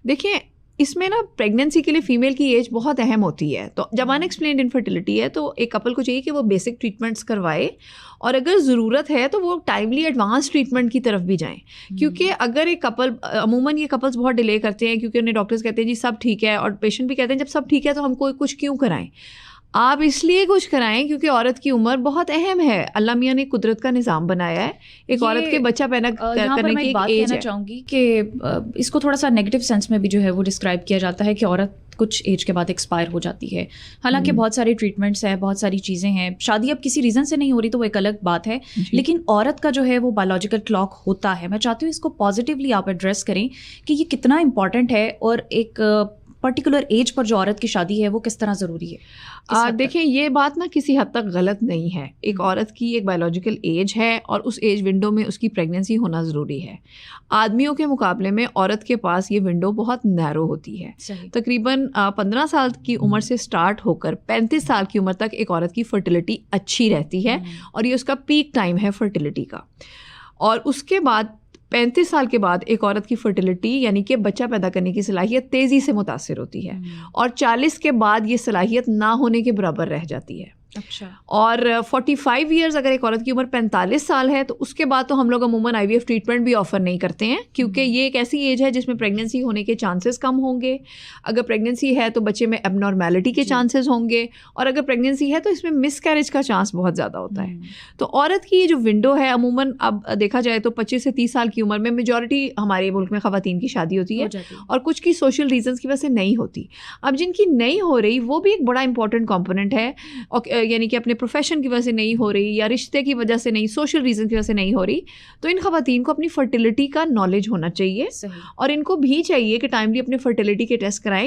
دیکھیں اس میں نا پریگنینسی کے لیے فیمیل کی ایج بہت اہم ہوتی ہے. تو جب انیکسپلینڈ انفرٹیلٹی ہے تو ایک کپل کو چاہیے کہ وہ بیسک ٹریٹمنٹس کروائے, اور اگر ضرورت ہے تو وہ ٹائملی ایڈوانس ٹریٹمنٹ کی طرف بھی جائیں. کیونکہ اگر ایک کپل, عموماً یہ کپلس بہت ڈیلے کرتے ہیں کیونکہ انہیں ڈاکٹرز کہتے ہیں جی سب ٹھیک ہے, اور پیشنٹ بھی کہتے ہیں جب سب ٹھیک ہے تو ہم کو کچھ کیوں کرائیں. آپ اس لیے کچھ کرائیں کیونکہ عورت کی عمر بہت اہم ہے. اللہ میاں نے قدرت کا نظام بنایا ہے, ایک عورت کے بچہ پیدا کرنے کی ایک ایج ہے. کہنا چاہوں گی کہ اس کو تھوڑا سا نیگیٹو سینس میں بھی جو ہے وہ ڈسکرائب کیا جاتا ہے کہ عورت کچھ ایج کے بعد ایکسپائر ہو جاتی ہے. حالانکہ بہت ساری ٹریٹمنٹس ہیں, بہت ساری چیزیں ہیں. شادی اب کسی ریزن سے نہیں ہو رہی تو وہ ایک الگ بات ہے, لیکن عورت کا جو ہے وہ بایولوجیکل کلاک ہوتا ہے. میں چاہتی ہوں اس کو پازیٹیولی آپ ایڈریس کریں کہ یہ کتنا امپورٹنٹ ہے, اور ایک پرٹیکولر ایج پر جو عورت کی شادی ہے وہ کس طرح ضروری ہے. دیکھیں یہ بات نا کسی حد تک غلط نہیں ہے. ایک عورت کی ایک بایولوجیکل ایج ہے اور اس ایج ونڈو میں اس کی پریگنینسی ہونا ضروری ہے. آدمیوں کے مقابلے میں عورت کے پاس یہ ونڈو بہت نیرو ہوتی ہے. تقریباً 15 سال کی عمر سے سٹارٹ ہو کر 35 سال کی عمر تک ایک عورت کی فرٹیلیٹی اچھی رہتی ہے, اور یہ اس کا پیک ٹائم ہے فرٹیلیٹی کا. اور اس کے بعد 35 سال کے بعد ایک عورت کی فرٹیلیٹی یعنی کہ بچہ پیدا کرنے کی صلاحیت تیزی سے متاثر ہوتی ہے, اور 40 کے بعد یہ صلاحیت نہ ہونے کے برابر رہ جاتی ہے. اچھا. اور 45 ایئرز اگر ایک عورت کی عمر 45 سال ہے تو اس کے بعد تو ہم لوگ عموماً IVF ٹریٹمنٹ بھی آفر نہیں کرتے ہیں, کیونکہ یہ ایک ایسی ایج ہے جس میں پریگنینسی ہونے کے چانسز کم ہوں گے. اگر پریگنینسی ہے تو بچے میں اب نارمیلٹی کے چانسز ہوں گے, اور اگر پریگنینسی ہے تو اس میں مس کیریج کا چانس بہت زیادہ ہوتا ہے. تو عورت کی یہ جو ونڈو ہے عموماً اب دیکھا جائے تو 25 سے 30 سال کی عمر میں میجورٹی ہمارے ملک میں خواتین کی شادی ہوتی ہے, اور کچھ کی سوشل ریزنس کی وجہ سے نہیں ہوتی. اب جن کی نہیں ہو رہی وہ بھی ایک بڑا امپورٹنٹ کمپوننٹ ہے, یعنی کہ اپنے پروفیشن کی وجہ سے نہیں ہو رہی یا رشتے کی وجہ سے نہیں, سوشل ریزن کی وجہ سے نہیں ہو رہی. تو ان خواتین کو اپنی فرٹیلیٹی کا نالج ہونا چاہیے, اور ان کو بھی چاہیے کہ ٹائملی اپنے فرٹیلیٹی کے ٹیسٹ کرائیں.